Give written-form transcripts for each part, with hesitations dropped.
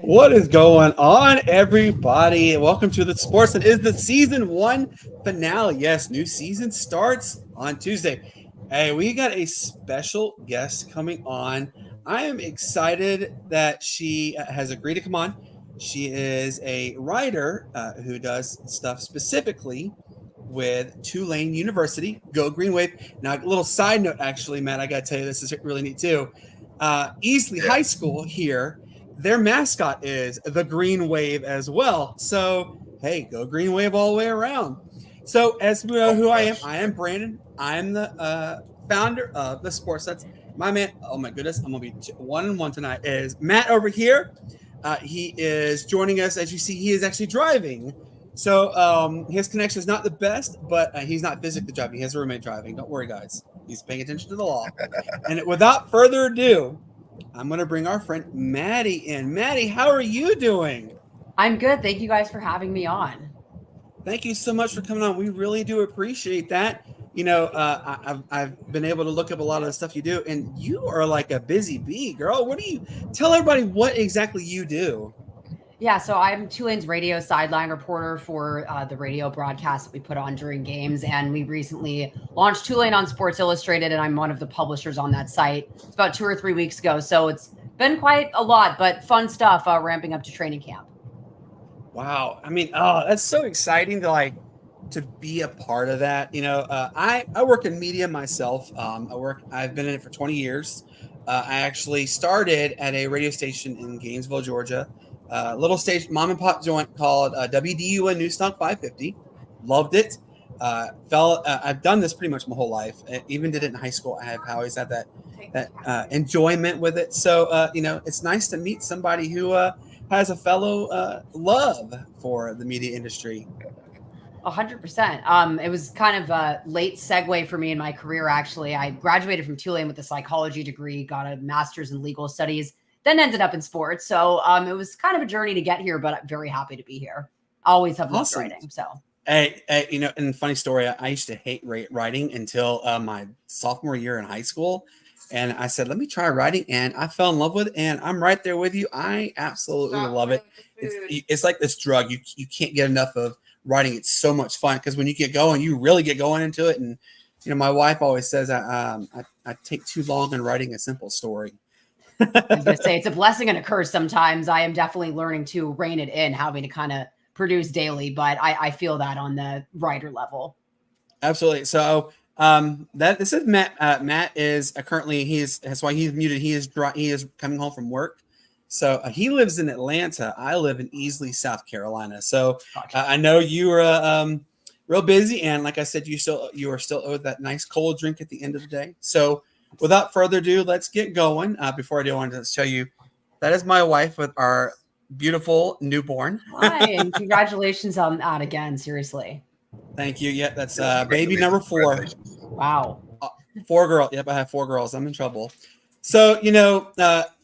What is going on, everybody? Welcome to the Sports. It is the season one finale. Yes, new season starts on Tuesday. Hey, we got a special guest coming on. I am excited that she has agreed to come on. She is a writer who does stuff specifically with Tulane University. Go Green Wave. Now, a little side note, actually, Matt, I got to tell you, this is really neat too. Easley High School here, their mascot is the Green Wave as well. So, hey, go Green Wave all the way around. So, as we know who I am Brandon. I am the founder of the Sportz Nutz. My man, oh my goodness, I'm going to be 1-1 tonight, is Matt over here. He is joining us. As you see, he is actually driving. So his connection is not the best, but he's not physically driving. He has a roommate driving. Don't worry, guys. He's paying attention to the law. And without further ado, I'm going to bring our friend Maddie in. Maddie, how are you doing? I'm good. Thank you guys for having me on. Thank you so much for coming on. We really do appreciate that. You know, I've been able to look up a lot of the stuff you do, and you are like a busy bee, girl. What do you tell everybody what exactly you do? Yeah, so I'm Tulane's radio sideline reporter for the radio broadcast that we put on during games, and we recently launched Tulane on Sports Illustrated, and I'm one of the publishers on that site. It's about 2 or 3 weeks ago, so it's been quite a lot, but fun stuff ramping up to training camp. Wow, I mean, oh, that's so exciting to be a part of that. You know, I work in media myself. I've been in it for 20 years. I actually started at a radio station in Gainesville, Georgia. Little station, mom and pop joint called WDUN Newstalk 550. Loved it. I've done this pretty much my whole life. I even did it in high school. I always had that enjoyment with it. So you know, it's nice to meet somebody who has a fellow love for the media industry. 100%. It was kind of a late segue for me in my career, actually. I graduated from Tulane with a psychology degree, got a master's in legal studies, then ended up in sports. So it was kind of a journey to get here, but I'm very happy to be here. Always have loved writing. So, hey, you know, and funny story, I used to hate writing until my sophomore year in high school. And I said, let me try writing. And I fell in love with it. And I'm right there with you. I absolutely love it. It's like this drug. You can't get enough of writing. It's so much fun because when you get going, you really get going into it. And, you know, my wife always says I take too long in writing a simple story. I was going to say it's a blessing and a curse sometimes. I am definitely learning to rein it in, having to kind of produce daily, but I feel that on the writer level. Absolutely. So this is Matt. Matt is currently that's why he's muted. He is coming home from work. So he lives in Atlanta. I live in Easley, South Carolina. So Gotcha. I know you are real busy, and like I said, you are still owed that nice cold drink at the end of the day. So without further ado, let's get going. Before I do, I wanted to show you that is my wife with our beautiful newborn. Hi, and congratulations on that again. Seriously. Thank you. Yeah, that's baby number 4. Wow. 4 girls. Yep, I have 4 girls. I'm in trouble. So, you know,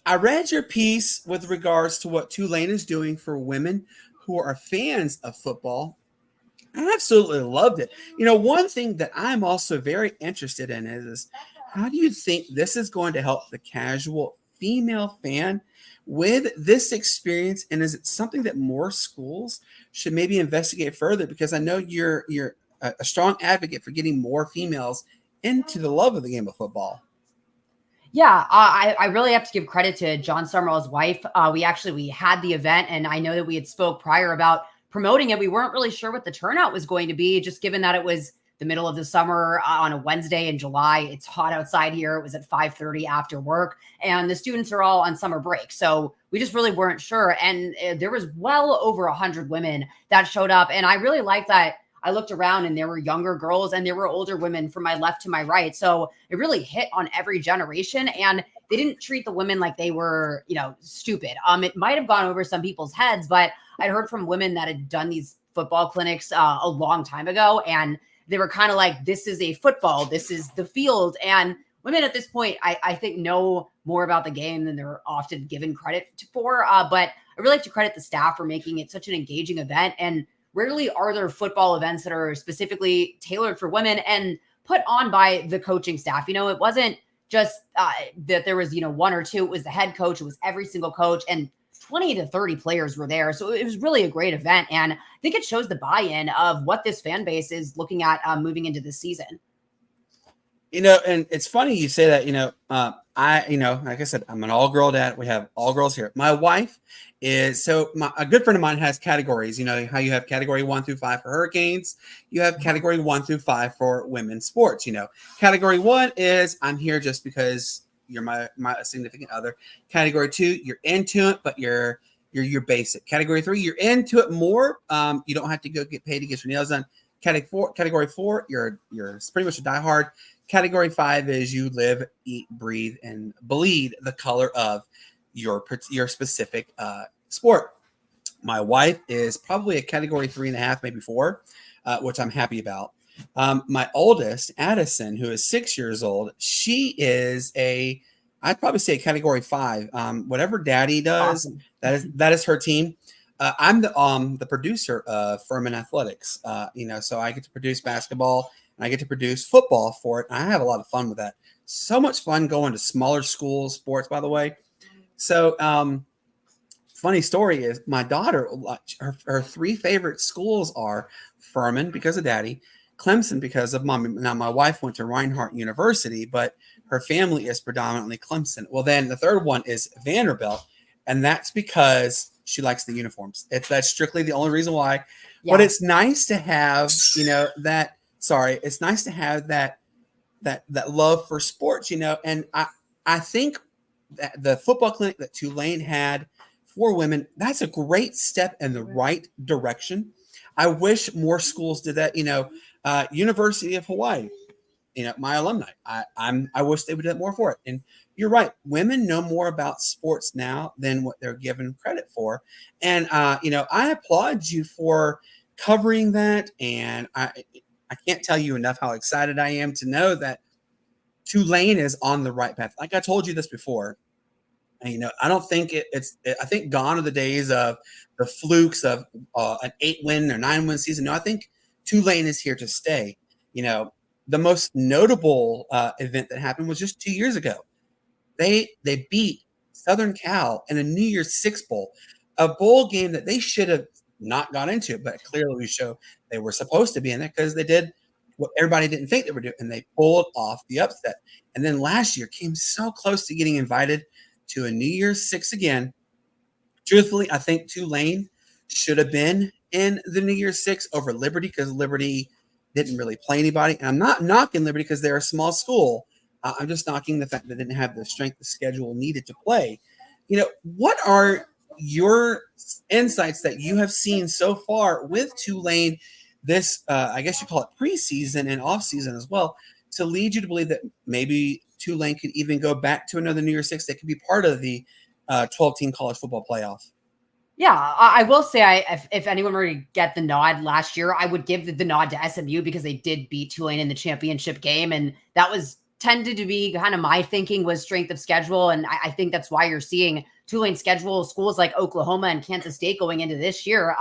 I read your piece with regards to what Tulane is doing for women who are fans of football. I absolutely loved it. You know, one thing that I'm also very interested in is how do you think this is going to help the casual female fan with this experience? And is it something that more schools should maybe investigate further? Because I know you're a strong advocate for getting more females into the love of the game of football. Yeah, I really have to give credit to John Summerall's wife. We had the event, and I know that we had spoke prior about promoting it. We weren't really sure what the turnout was going to be, just given that it was the middle of the summer on a Wednesday in July. It's hot outside here. It was at 5:30 after work, and the students are all on summer break. So we just really weren't sure. And there was well over 100 women that showed up. And I really liked that. I looked around and there were younger girls and there were older women from my left to my right. So it really hit on every generation, and they didn't treat the women like they were, you know, stupid. It might have gone over some people's heads, but I'd heard from women that had done these football clinics a long time ago, and they were kind of like, this is a football, this is the field. And women at this point, I think, know more about the game than they're often given credit for. But I really like to credit the staff for making it such an engaging event. And rarely are there football events that are specifically tailored for women and put on by the coaching staff. You know, it wasn't just that there was, 1 or 2. It was the head coach. It was every single coach. And 20 to 30 players were there. So it was really a great event. And I think it shows the buy-in of what this fan base is looking at moving into this season. And it's funny you say that, like I said, I'm an all-girl dad. We have all girls here. My wife is, a good friend of mine has categories. You know how you have category 1 through 5 for hurricanes. You have category 1 through 5 for women's sports. Category 1 is I'm here just because you're my significant other. Category 2, you're into it, but you're basic. Category 3, you're into it more. You don't have to go get paid to get your nails done. Category 4, you're pretty much a diehard. Category 5 is you live, eat, breathe, and bleed the color of your specific sport. My wife is probably a category 3.5, maybe 4, which I'm happy about. My oldest, Addison, who is 6 years old, she is I'd probably say a category 5. Whatever Daddy does, Awesome. that is her team. I'm the producer of Furman Athletics. So I get to produce basketball. And I get to produce football for it. And I have a lot of fun with that. So much fun going to smaller school sports, by the way. So, funny story is my daughter, her 3 favorite schools are Furman because of Daddy, Clemson because of Mommy. Now, my wife went to Reinhardt University, but her family is predominantly Clemson. Well, then the third one is Vanderbilt, and that's because she likes the uniforms. That's strictly the only reason why. Yeah. But it's nice to have, that. Sorry, it's nice to have that love for sports, and I think that the football clinic that Tulane had for women, that's a great step in the right direction. I wish more schools did that. University of Hawaii, my alumni. I wish they would do that more for it. And you're right, women know more about sports now than what they're given credit for. And I applaud you for covering that. And I can't tell you enough how excited I am to know that Tulane is on the right path. Like I told you this before, and, I don't think I think gone are the days of the flukes of an 8-win or 9-win season. No, I think Tulane is here to stay. The most notable event that happened was just 2 years ago. They beat Southern Cal in a New Year's Six Bowl, a bowl game that they should have not got into, but clearly we show they were supposed to be in there because they did what everybody didn't think they were doing, and they pulled off the upset. And then last year came so close to getting invited to a New Year's Six again. Truthfully, I think Tulane should have been in the New Year's Six over Liberty because Liberty didn't really play anybody. And I'm not knocking Liberty because they're a small school. I'm just knocking the fact that they didn't have the strength of schedule needed to play. What are your insights that you have seen so far with Tulane this, I guess you call it preseason and offseason as well, to lead you to believe that maybe Tulane could even go back to another New Year's Six that could be part of the 12-team college football playoff? Yeah, I will say if anyone were to get the nod last year, I would give the nod to SMU because they did beat Tulane in the championship game. And that was tended to be kind of my thinking was strength of schedule. And I think that's why you're seeing Tulane schedule schools like Oklahoma and Kansas State going into this year.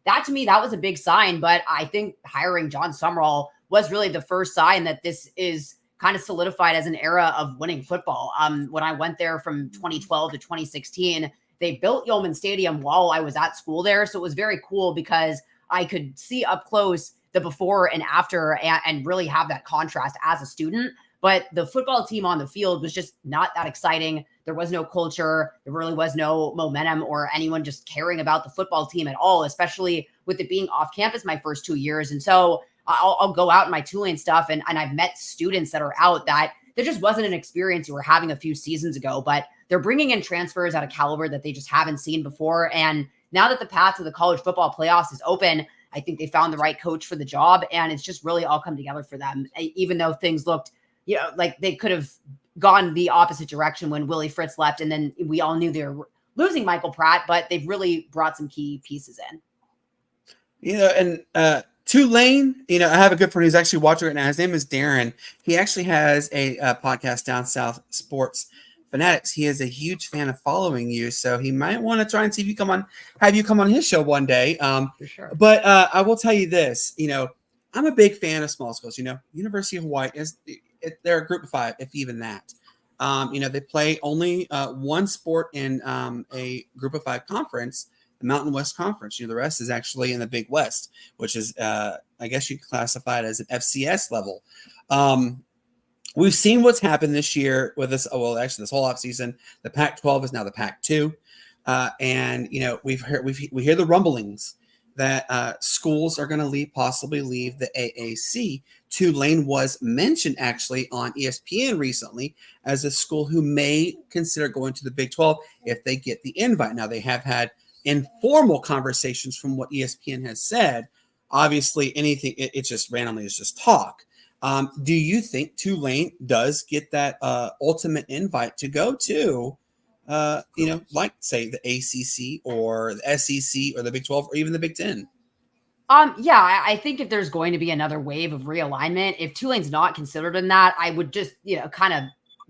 That to me, that was a big sign. But I think hiring John Summerall was really the first sign that this is kind of solidified as an era of winning football. When I went there from 2012 to 2016, they built Yeoman Stadium while I was at school there. So it was very cool because I could see up close the before and after and really have that contrast as a student. But the football team on the field was just not that exciting. There was no culture. There really was no momentum or anyone just caring about the football team at all, especially with it being off campus my first 2 years. And so I'll go out in my Tulane stuff and I've met students that are out that there just wasn't an experience you were having a few seasons ago, but they're bringing in transfers out of caliber that they just haven't seen before. And now that the path to the college football playoffs is open, I think they found the right coach for the job. And it's just really all come together for them, even though things looked, like they could have gone the opposite direction when Willie Fritz left. And then we all knew they were losing Michael Pratt, but they've really brought some key pieces in. Tulane, I have a good friend who's actually watching right now. His name is Darren. He actually has a podcast down south, Sports Fanatics. He is a huge fan of following you, so he might want to try and see if you have you come on his show one day. For sure. But I will tell you this, I'm a big fan of small schools. University of Hawaii they're a group of 5, if even that. They play only one sport in a Group of 5 conference, the Mountain West Conference. The rest is actually in the Big West, which is, I guess you could classify it as an FCS level. We've seen what's happened this year with this. Well, actually, this whole offseason, the Pac-12 is now the Pac-2, and we hear the rumblings that schools are going to possibly leave the AAC. Tulane was mentioned actually on ESPN recently as a school who may consider going to the Big 12 if they get the invite. Now, they have had informal conversations from what ESPN has said. Obviously, anything, it's just randomly, it's just talk. Do you think Tulane does get that ultimate invite to go to, like say the ACC or the SEC or the Big 12 or even the Big 10? Yeah, I think if there's going to be another wave of realignment, if Tulane's not considered in that, I would just, kind of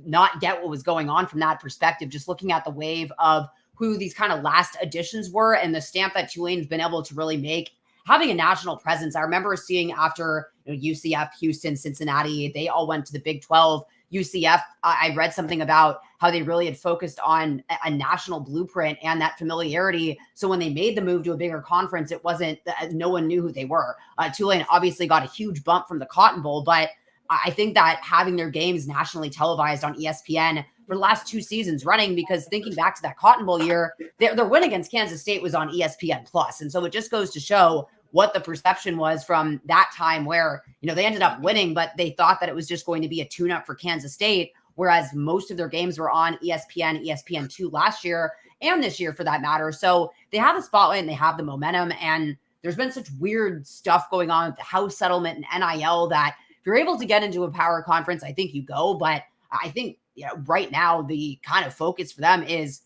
not get what was going on from that perspective. Just looking at the wave of who these kind of last additions were and the stamp that Tulane's been able to really make, having a national presence. I remember seeing after UCF, Houston, Cincinnati, they all went to the Big 12. UCF, I read something about how they really had focused on a national blueprint and that familiarity. So when they made the move to a bigger conference, it wasn't, no one knew who they were. Tulane obviously got a huge bump from the Cotton Bowl, but I think that having their games nationally televised on ESPN for the last 2 seasons running, because thinking back to that Cotton Bowl year, their win against Kansas State was on ESPN Plus. And so it just goes to show what the perception was from that time where, they ended up winning, but they thought that it was just going to be a tune-up for Kansas State, whereas most of their games were on ESPN, ESPN2 last year and this year for that matter. So they have the spotlight and they have the momentum, and there's been such weird stuff going on with the house settlement and NIL that if you're able to get into a power conference, I think you go. But I think right now the kind of focus for them is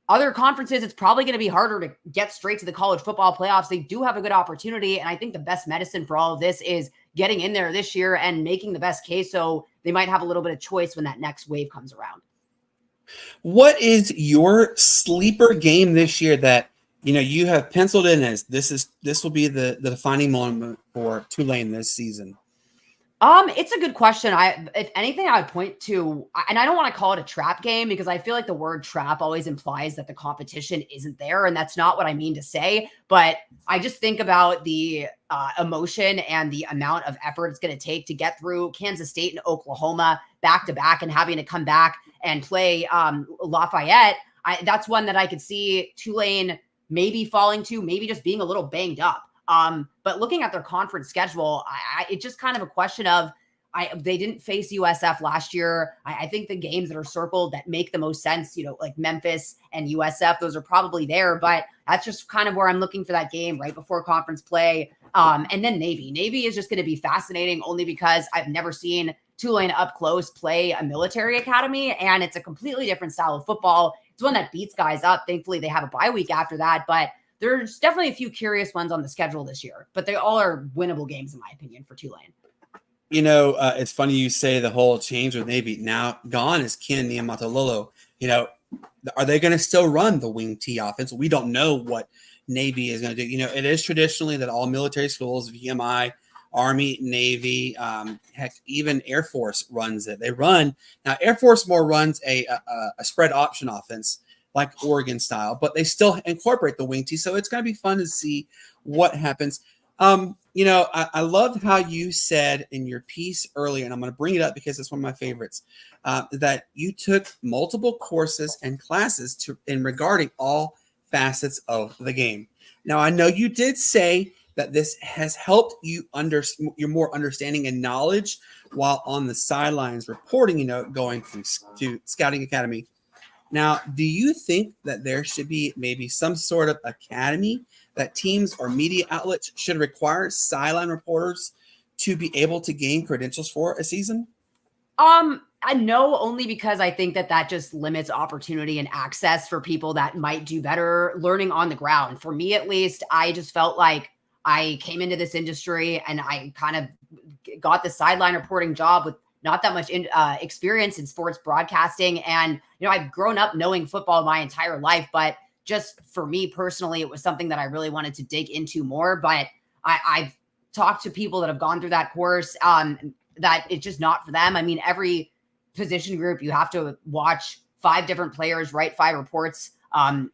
other conferences. It's probably going to be harder to get straight to the college football playoffs. They do have a good opportunity. And I think the best medicine for all of this is getting in there this year and making the best case. So they might have a little bit of choice when that next wave comes around. What is your sleeper game this year that, you have penciled in as this will be the defining moment for Tulane this season? It's a good question. If anything, I would point to, and I don't want to call it a trap game because I feel like the word trap always implies that the competition isn't there. And that's not what I mean to say, but I just think about the emotion and the amount of effort it's going to take to get through Kansas State and Oklahoma back to back and having to come back and play Lafayette. That's one that I could see Tulane maybe falling to, maybe just being a little banged up. But looking at their conference schedule, it's just kind of a question of they didn't face USF last year. I think the games that are circled that make the most sense, like Memphis and USF, those are probably there, but that's just kind of where I'm looking for that game right before conference play. And then Navy. Navy is just going to be fascinating only because I've never seen Tulane up close play a military academy, and it's a completely different style of football. It's one that beats guys up. Thankfully, they have a bye week after that, but there's definitely a few curious ones on the schedule this year, but they all are winnable games, in my opinion, for Tulane. It's funny you say the whole change with Navy. Now gone is Ken Niumatalolo. Are they going to still run the wing T offense? We don't know what Navy is going to do. It is traditionally that all military schools, VMI, Army, Navy, heck, even Air Force runs it. Now Air Force more runs a spread option offense, like Oregon style, but they still incorporate the wing T. So it's going to be fun to see what happens. I loved how you said in your piece earlier, and I'm going to bring it up because it's one of my favorites, that you took multiple courses and classes in regarding all facets of the game. Now, I know you did say that this has helped you your more understanding and knowledge while on the sidelines reporting, going to Scouting Academy. Now, do you think that there should be maybe some sort of academy that teams or media outlets should require sideline reporters to be able to gain credentials for a season? I know, only because I think that just limits opportunity and access for people that might do better learning on the ground. For me, at least, I just felt like I came into this industry and I kind of got the sideline reporting job with not that much experience in sports broadcasting. And, I've grown up knowing football my entire life, but just for me personally, it was something that I really wanted to dig into more. But I've talked to people that have gone through that course, that it's just not for them. I mean, every position group. You have to watch 5 different players, write 5 reports,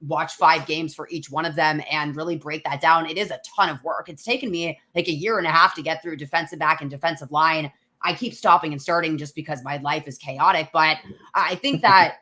watch 5 games for each one of them, and really break that down. It is a ton of work. It's taken me like a year and a half to get through defensive back and defensive line. I keep stopping and starting just because my life is chaotic, but I think that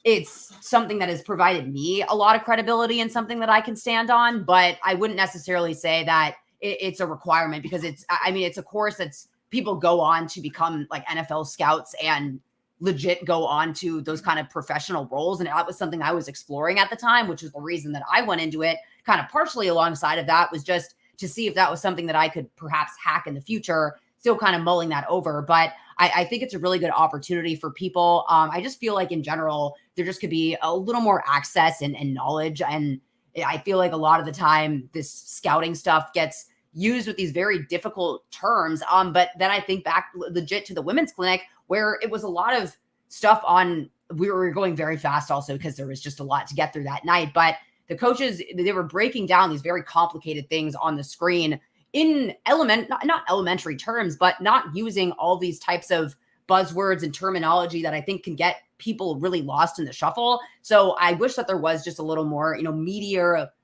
it's something that has provided me a lot of credibility and something that I can stand on, but I wouldn't necessarily say that it's a requirement, because it's a course that's people go on to become like NFL scouts and legit go on to those kind of professional roles. And that was something I was exploring at the time, which is the reason that I went into it. Kind of partially alongside of that was just to see if that was something that I could perhaps hack in the future, still kind of mulling that over. But I think it's a really good opportunity for people. I just feel like in general, there just could be a little more access and knowledge. And I feel like a lot of the time this scouting stuff gets used with these very difficult terms. But then I think back legit to the women's clinic, where it was a lot of stuff on, we were going very fast also because there was just a lot to get through that night. But the coaches, they were breaking down these very complicated things on the screen in not elementary terms, but not using all these types of buzzwords and terminology that I think can get people really lost in the shuffle. So I wish that there was just a little more,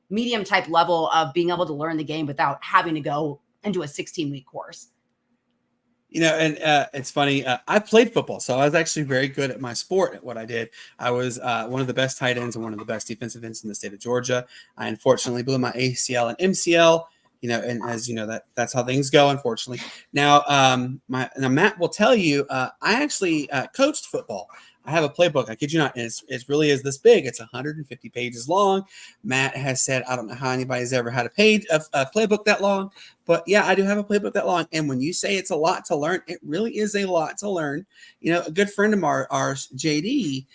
medium type level of being able to learn the game without having to go into a 16-week course. And it's funny. I played football, so I was actually very good at my sport at what I did. I was one of the best tight ends and one of the best defensive ends in the state of Georgia. I unfortunately blew my ACL and MCL. And as you know, that's how things go, unfortunately. Now, Matt will tell you, I actually coached football. I have a playbook. I kid you not. And it really is this big. It's 150 pages long. Matt has said, I don't know how anybody's ever had a playbook that long, but yeah, I do have a playbook that long. And when you say it's a lot to learn, it really is a lot to learn. A good friend of ours, JD,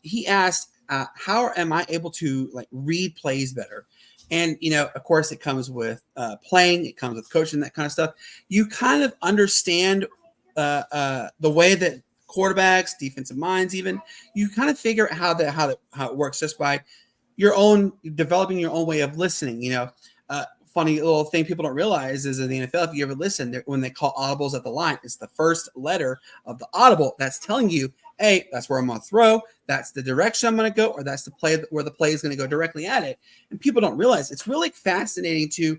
he asked, how am I able to read plays better? And, of course, it comes with playing. It comes with coaching, that kind of stuff. You kind of understand the way that quarterbacks, defensive minds, even, you kind of figure out how it works just by developing your own way of listening. Funny little thing people don't realize is in the NFL, if you ever listen, when they call audibles at the line, it's the first letter of the audible that's telling you, hey, that's where I'm going to throw. That's the direction I'm going to go, or that's the play where the play is going to go directly at it. And people don't realize it's really fascinating to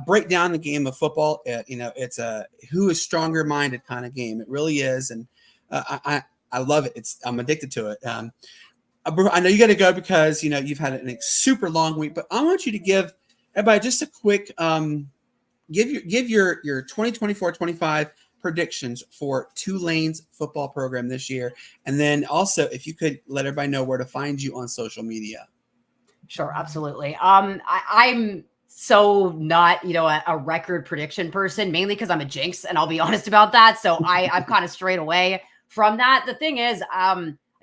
break down the game of football. It's a who is stronger minded kind of game. It really is. And I love it. I'm addicted to it. I know you got to go because, you've had a super long week, but I want you to give everybody just a quick, give your 2024-25 predictions for Tulane's football program this year. And then also, if you could let everybody know where to find you on social media. Sure, absolutely. I'm so not, a record prediction person, mainly because I'm a jinx, and I'll be honest about that. So I've kind of strayed away from that. The thing is,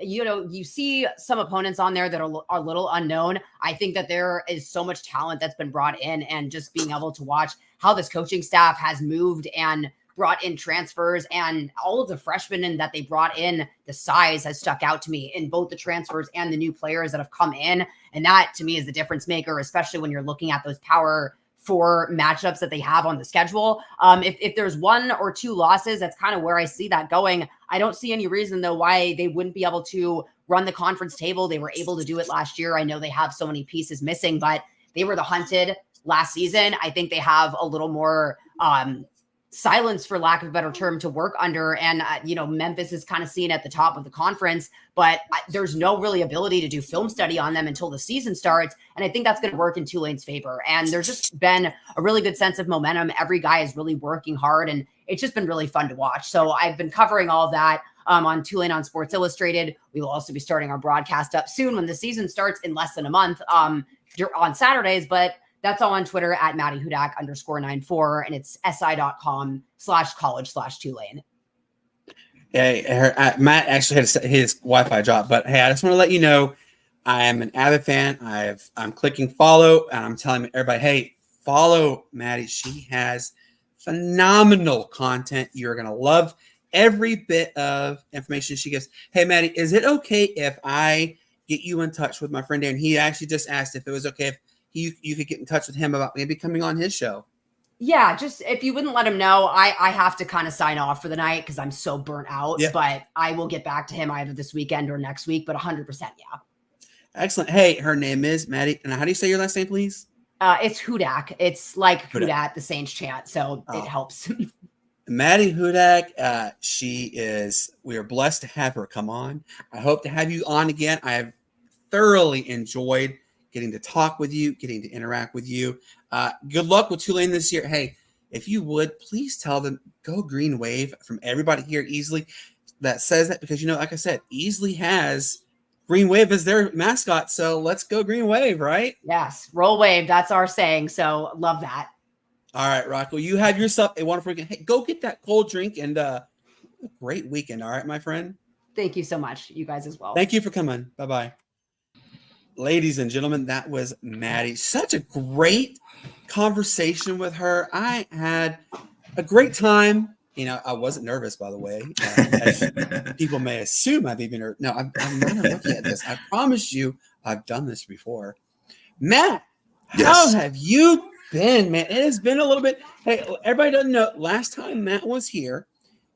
you see some opponents on there that are a little unknown. I think that there is so much talent that's been brought in, and just being able to watch how this coaching staff has moved and brought in transfers, and all of the freshmen that they brought in, the size has stuck out to me in both the transfers and the new players that have come in. And that to me is the difference maker, especially when you're looking at those Power 4 matchups that they have on the schedule. If there's 1 or 2 losses, that's kind of where I see that going. I don't see any reason though why they wouldn't be able to run the conference table. They were able to do it last year. I know they have so many pieces missing, but they were the hunted last season. I think they have a little more silence, for lack of a better term, to work under. And, Memphis is kind of seen at the top of the conference, but there's no really ability to do film study on them until the season starts. And I think that's going to work in Tulane's favor. And there's just been a really good sense of momentum. Every guy is really working hard, and it's just been really fun to watch. So I've been covering all of that on Tulane on Sports Illustrated. We will also be starting our broadcast up soon when the season starts in less than a month on Saturdays, but that's all on Twitter at MaddieHudak_94, and it's si.com/college/Tulane. Hey, Matt actually had his Wi-Fi drop, but hey, I just want to let you know I am an avid fan. I'm clicking follow, and I'm telling everybody, hey, follow Maddie. She has phenomenal content. You're gonna love every bit of information she gives. Hey, Maddie, is it okay if I get you in touch with my friend Dan? He actually just asked if it was okay if you could get in touch with him about maybe coming on his show. Yeah, just if you wouldn't let him know, I have to kind of sign off for the night because I'm so burnt out. Yeah. But I will get back to him either this weekend or next week. But 100%, yeah. Excellent. Hey, her name is Maddie. And how do you say your last name, please? It's Hudak. It's like Hudak. Hudat, the Saints chant, so it helps. Maddie Hudak, we are blessed to have her come on. I hope to have you on again. I have thoroughly enjoyed getting to talk with you, getting to interact with you. Good luck with Tulane this year. Hey, if you would, please tell them, go Green Wave from everybody here at Easley that says that, because, like I said, Easley has Green Wave as their mascot. So let's go Green Wave, right? Yes. Roll Wave. That's our saying. So love that. All right, Rocco, you have yourself a wonderful weekend. Hey, go get that cold drink and a great weekend. All right, my friend. Thank you so much. You guys as well. Thank you for coming. Bye-bye. Ladies and gentlemen, that was Maddie. Such a great conversation with her. I had a great time. I wasn't nervous, by the way. As people may assume I've even nervous. No, I'm not a rookie at this. I promise you I've done this before. Matt, how have you been, man? It has been a little bit. Hey, everybody doesn't know. Last time Matt was here,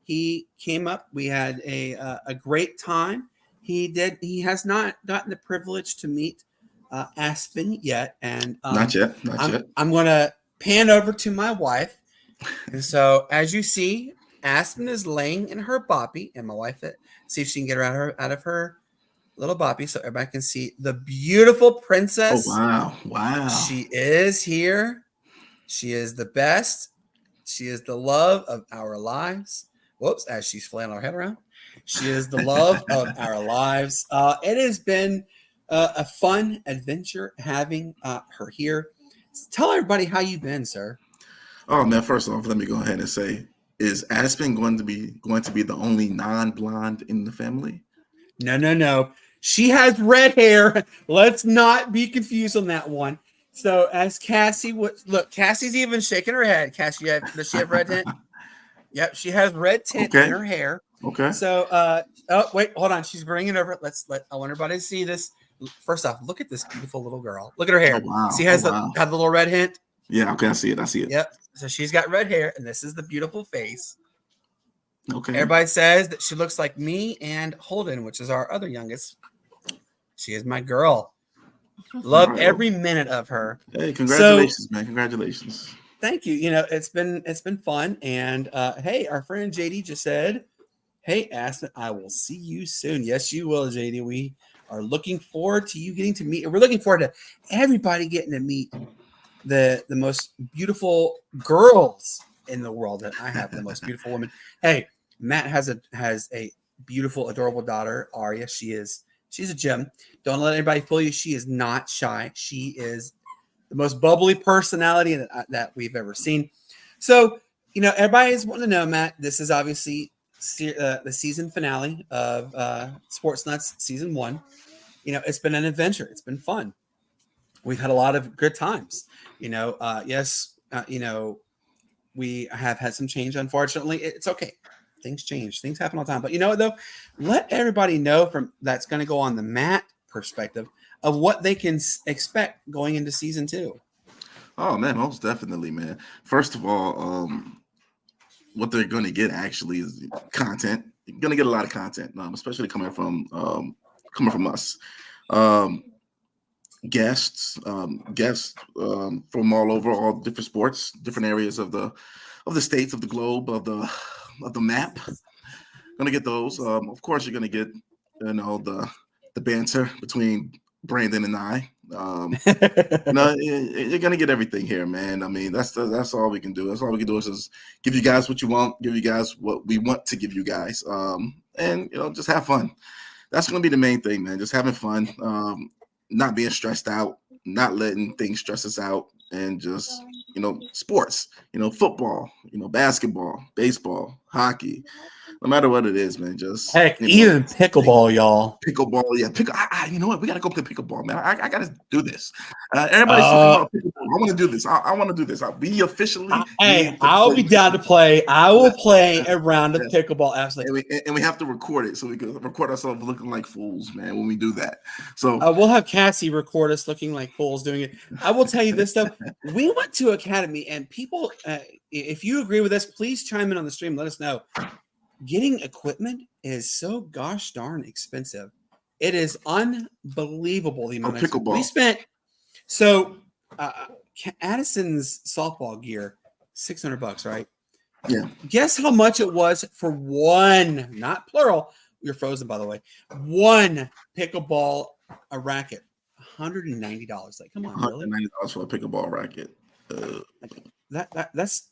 he came up. We had a great time. He has not gotten the privilege to meet Aspen yet, and not yet. I'm going to pan over to my wife, and so as you see, Aspen is laying in her boppy, and my wife see if she can get her out of her little boppy, so everybody can see the beautiful princess. Oh wow! She is here. She is the best. She is the love of our lives. Whoops! As she's flailing her head around. She is the love of our lives. It has been a fun adventure having her here. Tell everybody how you've been, sir. Oh man, first off, let me go ahead and say, is Aspen going to be the only non-blonde in the family? No. She has red hair. Let's not be confused on that one. So as Cassie look, Cassie's even shaking her head. Cassie, does she have red tint? Yep, she has red tint in her hair. Okay. So, wait, hold on. She's bringing it over. I want everybody to see this. First off, look at this beautiful little girl. Look at her hair. Oh, wow. See, has the little red hint. Yeah. Okay. I see it. Yep. So she's got red hair, and this is the beautiful face. Okay. Everybody says that she looks like me and Holden, which is our other youngest. She is my girl. Love every minute of her. Hey, congratulations, man. Congratulations. Thank you. It's been fun. And hey, our friend JD just said, hey, Aspen, I will see you soon. Yes, you will, JD. We are looking forward to you getting to meet. We're looking forward to everybody getting to meet the most beautiful girls in the world. That I have the most beautiful woman. Hey, Matt has a beautiful, adorable daughter, Aria. She's a gem. Don't let anybody fool you. She is not shy. She is the most bubbly personality that we've ever seen. So, everybody's wanting to know, Matt, this is obviously the season finale of Sportz Nutz season 1. It's been an adventure. It's been fun. We've had a lot of good times. Yes, we have had some change. Unfortunately, it's okay. Things change. Things happen all the time. But you know what, though? Let everybody know that's going to go on the Matt perspective of what they can expect going into season 2. Oh, man, most definitely, man. First of all, what they're going to get actually is content. You're going to get a lot of content, especially coming from us. Guests from all over, all different sports, different areas of the states, of the globe, of the map. Gonna get those. Of course, you're gonna get the banter between Brandon and I. You're gonna get everything here, man. I mean, that's all we can do. That's all we can do is just give you guys what you want, give you guys what we want to give you guys, and just have fun. That's gonna be the main thing, man. Just having fun, not being stressed out, not letting things stress us out, and just sports, football, basketball, baseball, hockey, no matter what it is, man. Just Heck, even pickleball, y'all. Pickleball, yeah. You know what? We gotta go play pickleball, man. I gotta do this. Everybody's talking about pickleball. I want to do this. I want to do this. We officially. I'll be down to play. I will play a round of pickleball. Absolutely. And we have to record it so we can record ourselves looking like fools, man, when we do that. So we'll have Cassie record us looking like fools doing it. I will tell you this though. We went to Academy, and people, if you agree with us, please chime in on the stream. Let us know. Getting equipment is so gosh darn expensive. It is unbelievable the amount of pickleball we spent. So Addison's softball gear, $600, right? Yeah. Guess how much it was for one, not plural. You're frozen, by the way. One pickleball racket, $190. Like, come on, really? $190 for a pickleball racket. That's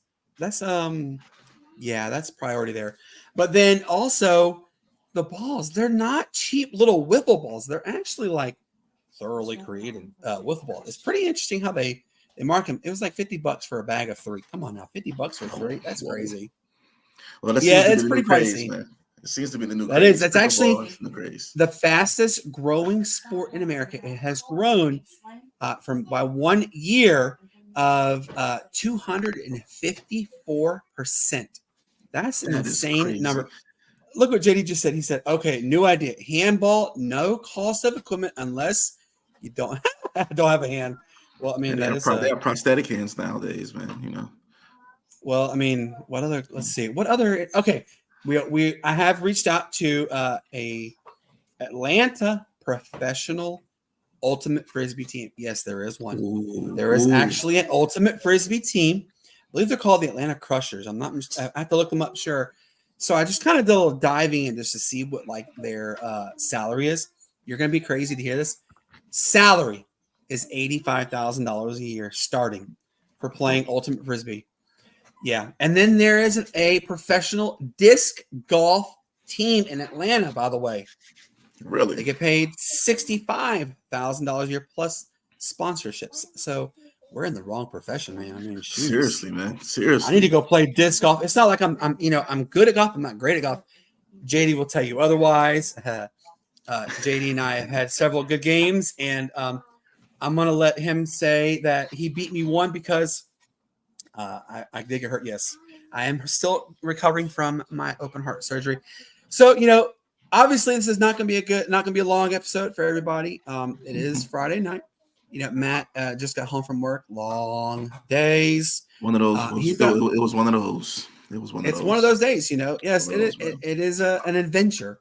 priority there. But then also the balls, they're not cheap little wiffle balls. They're actually like thoroughly created wiffle balls. It's pretty interesting how they mark them. It was like $50 for a bag of 3. Come on now, $50 for 3. That's crazy. Well, it's pretty pricey. Man. It seems to be the new craze. That is. That's actually the fastest growing sport in America. It has grown by 1 year of 254%. That's an insane number. Look what JD just said. He said, okay, new idea. Handball, no cost of equipment unless you don't have a hand. Well, I mean, they have prosthetic hands nowadays, man, you know. Well, I mean, what other, let's see. What other, okay. I have reached out to a Atlanta professional ultimate frisbee team. Yes, there is one. There is actually an ultimate frisbee team. I believe they're called the Atlanta Crushers. I have to look them up, sure. So I just kind of did a little diving in just to see what like their salary is. You're going to be crazy to hear this. Salary is $85,000 a year starting for playing ultimate frisbee. Yeah. And then there is a professional disc golf team in Atlanta, by the way. Really? They get paid $65,000 a year plus sponsorships. So we're in the wrong profession, man. I mean, shoot. Seriously, man. Seriously. I need to go play disc golf. It's not like I'm good at golf. I'm not great at golf. JD will tell you otherwise. JD and I have had several good games, and I'm going to let him say that he beat me one because I did get hurt. Yes, I am still recovering from my open heart surgery. So, obviously this is not going to be a long episode for everybody. It is Friday night. Matt just got home from work. Long days. One of those. It was one of those. It's one of those days. Yes, it is an adventure.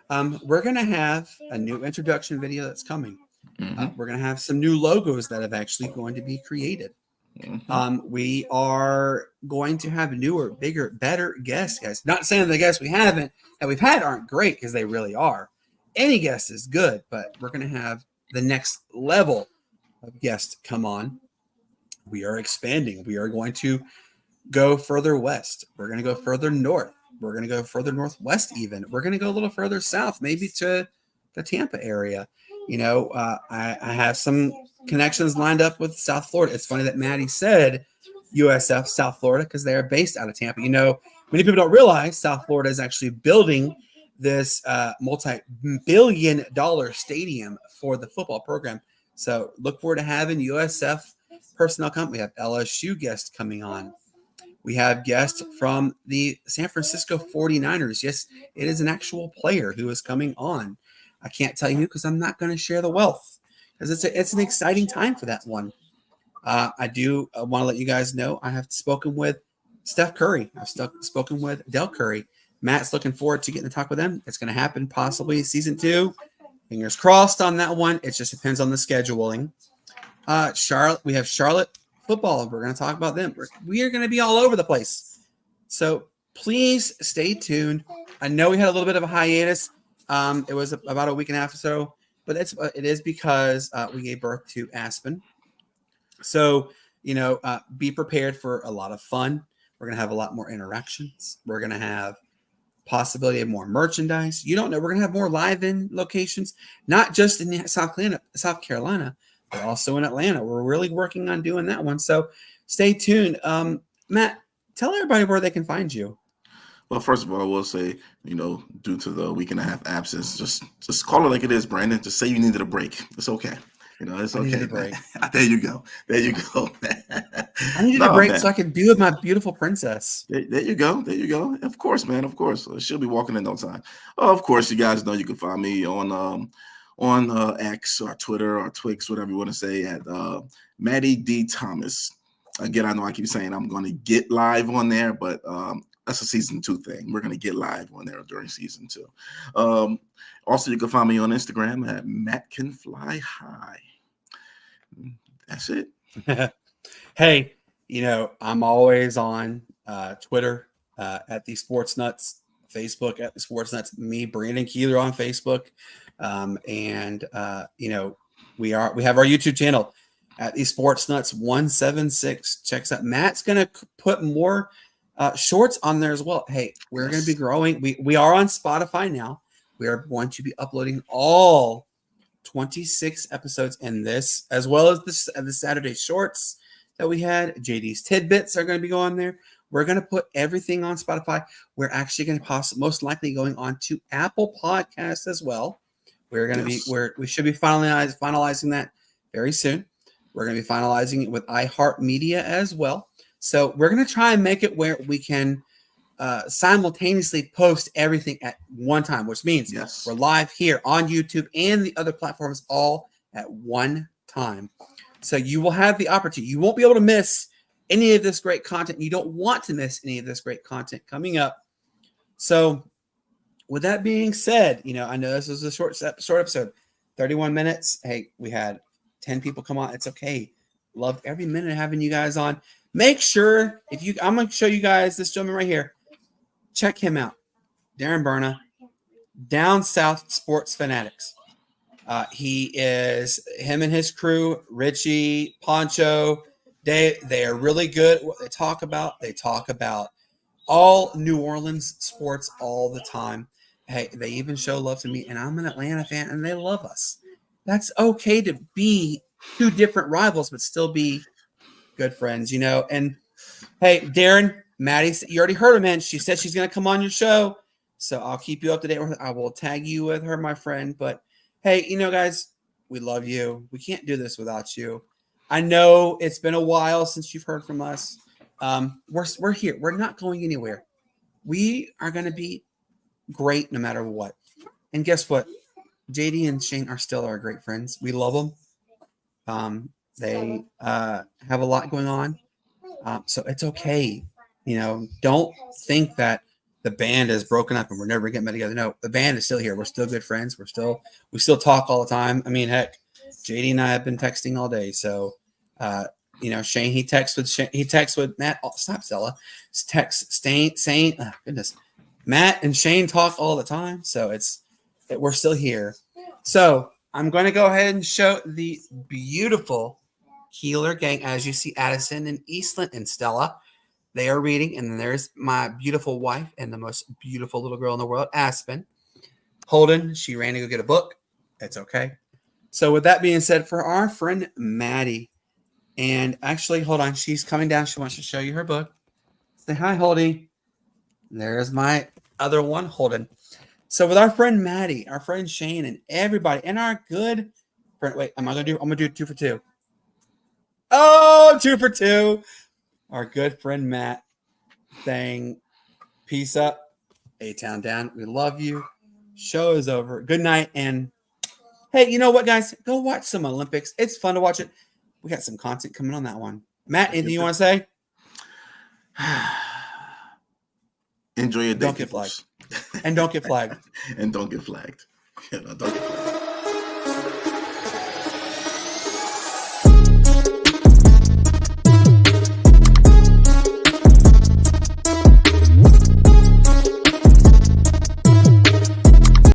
We're going to have a new introduction video that's coming. Mm-hmm. We're going to have some new logos that have actually going to be created. Mm-hmm. We are going to have newer, bigger, better guests, guys. Not saying the guests we've had aren't great, because they really are. Any guest is good, but we're going to have the next level of guests come on. We are expanding. We are going to go further west. We're going to go further north. We're going to go further northwest even. We're going to go a little further south, maybe to the Tampa area. I have some connections lined up with South Florida. It's funny that Maddie said USF South Florida because they are based out of Tampa. Many people don't realize South Florida is actually building this multi-billion-dollar stadium for the football program. So look forward to having USF personnel come. We have LSU guests coming on. We have guests from the San Francisco 49ers. Yes, it is an actual player who is coming on. I can't tell you who because I'm not going to share the wealth because it's an exciting time for that one. I do want to let you guys know I have spoken with Steph Curry. I've spoken with Del Curry. Matt's looking forward to getting to talk with them. It's going to happen possibly season 2. Fingers crossed on that one. It just depends on the scheduling. Charlotte, we have Charlotte football. We're going to talk about them. We are going to be all over the place. So please stay tuned. I know we had a little bit of a hiatus. It was about a week and a half or so, but it is because we gave birth to Aspen. So, be prepared for a lot of fun. We're going to have a lot more interactions. We're going to have possibility of more merchandise. You don't know. We're going to have more live-in locations, not just in South Carolina, but also in Atlanta. We're really working on doing that one. So stay tuned. Matt, tell everybody where they can find you. Well, first of all, I will say, due to the week and a half absence, just call it like it is, Brandon. Just say you needed a break. It's okay. It's okay. needed a break. There you go. There you go. I needed a break so I could be with my beautiful princess. There you go. There you go. Of course, man. Of course. She'll be walking in no time. Of course, you guys know you can find me on X or Twitter or Twix, whatever you want to say, at Maddie D. Thomas. Again, I know I keep saying I'm going to get live on there, but that's a season 2 thing. We're going to get live on there during season 2. Also, you can find me on Instagram at Matt Can Fly High. That's it. Hey, I'm always on Twitter at the Sportz Nutz, Facebook at the Sportz Nutz, me, Brandon Keeler on Facebook. We have our YouTube channel at the Sportz Nutz 176. Checks out. Matt's going to put more shorts on there as well. Hey, we're going to be growing. We are on Spotify now. We are going to be uploading all 26 episodes in this, as well as the Saturday shorts that we had. JD's tidbits are going to be going there. We're going to put everything on Spotify. We're actually going to most likely going on to Apple Podcasts as well. We're going to we should be finalizing that very soon. We're going to be finalizing it with iHeartMedia as well. So we're going to try and make it where we can simultaneously post everything at one time, which means we're live here on YouTube and the other platforms all at one time. So you will have the opportunity. You won't be able to miss any of this great content. You don't want to miss any of this great content coming up. So with that being said, I know this is a short episode, 31 minutes. Hey, we had 10 people come on. It's okay. Loved every minute of having you guys on. Make sure I'm going to show you guys this gentleman right here. Check him out. Darren Berna, Down South Sports Fanatics. Him and his crew, Richie, Poncho, they are really good at what they talk about. They talk about all New Orleans sports all the time. Hey, they even show love to me, and I'm an Atlanta fan, and they love us. That's okay to be two different rivals, but still be good friends, And hey, Darren, Maddie, you already heard her, man. She said she's going to come on your show, so I'll keep you up to date with her. I will tag you with her, my friend. But hey, guys, we love you. We can't do this without you. I know it's been a while since you've heard from us. We're here. We're not going anywhere. We are going to be great no matter what. And guess what? JD and Shane are still our great friends. We love them. They have a lot going on. So it's okay. Don't think that the band is broken up and we're never getting back together. No, the band is still here. We're still good friends. We still talk all the time. I mean, heck, JD and I have been texting all day. So, Shane, he texts with Matt. Oh, stop, Stella. Saying, oh, goodness. Matt and Shane talk all the time. So we're still here. So I'm going to go ahead and show the beautiful Keeler gang. As you see, Addison and Eastland and Stella, they are reading. And then there's my beautiful wife and the most beautiful little girl in the world, Aspen. Holden, she ran to go get a book. It's okay. So with that being said, for our friend Maddie, and actually, hold on, she's coming down. She wants to show you her book. Say hi, Holdy. There's my other one, Holden. So with our friend Maddie, our friend Shane, and everybody, and our good friend, wait, I'm gonna do 2 for 2. Oh, 2 for 2. Our good friend Matt saying, peace up, A-Town down. We love you. Show is over. Good night. And hey, you know what, guys? Go watch some Olympics. It's fun to watch it. We got some content coming on that one. Matt, anything you want to say? Enjoy your day. Don't get flagged. And don't get flagged. And don't get flagged. Don't get flagged.